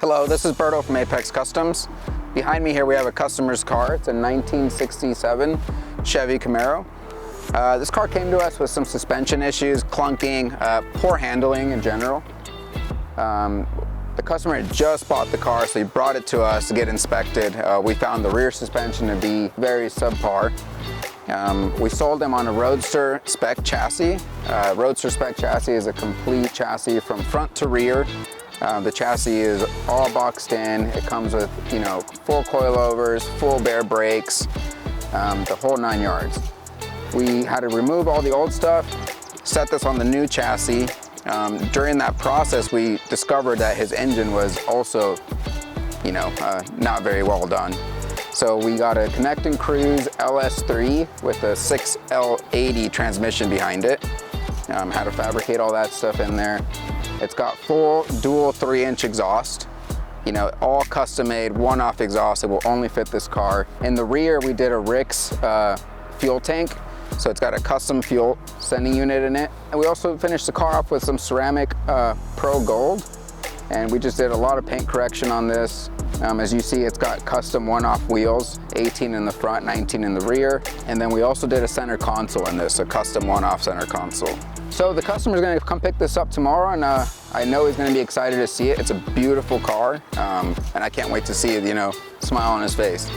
Hello, this is Berto from Apex Customs. Behind me here we have a customer's car. It's a 1967 Chevy Camaro. This car came to us with some suspension issues, clunking, poor handling in general. The customer had just bought the car, so he brought it to us to get inspected. We found the rear suspension to be very subpar. We sold him on a Roadster spec chassis. Roadster spec chassis is a complete chassis from front to rear. The chassis is all boxed in. It comes with, full coilovers, full Baer brakes, the whole 9 yards. We had to remove all the old stuff, set this on the new chassis. During that process, we discovered that his engine was also, not very well done. So we got a Connect and Cruise LS3 with a 6L80 transmission behind it. Had to fabricate all that stuff in there. It's got full dual 3-inch exhaust, all custom made, one-off exhaust. It will only fit this car. In the rear, we did a Rix fuel tank. So it's got a custom fuel sending unit in it. And we also finished the car off with some ceramic Pro Gold. And we just did a lot of paint correction on this. As you see, it's got custom one-off wheels, 18 in the front, 19 in the rear. And then we also did a center console in this, a custom one-off center console. So the customer's gonna come pick this up tomorrow, and I know he's gonna be excited to see it. It's a beautiful car, and I can't wait to see, smile on his face.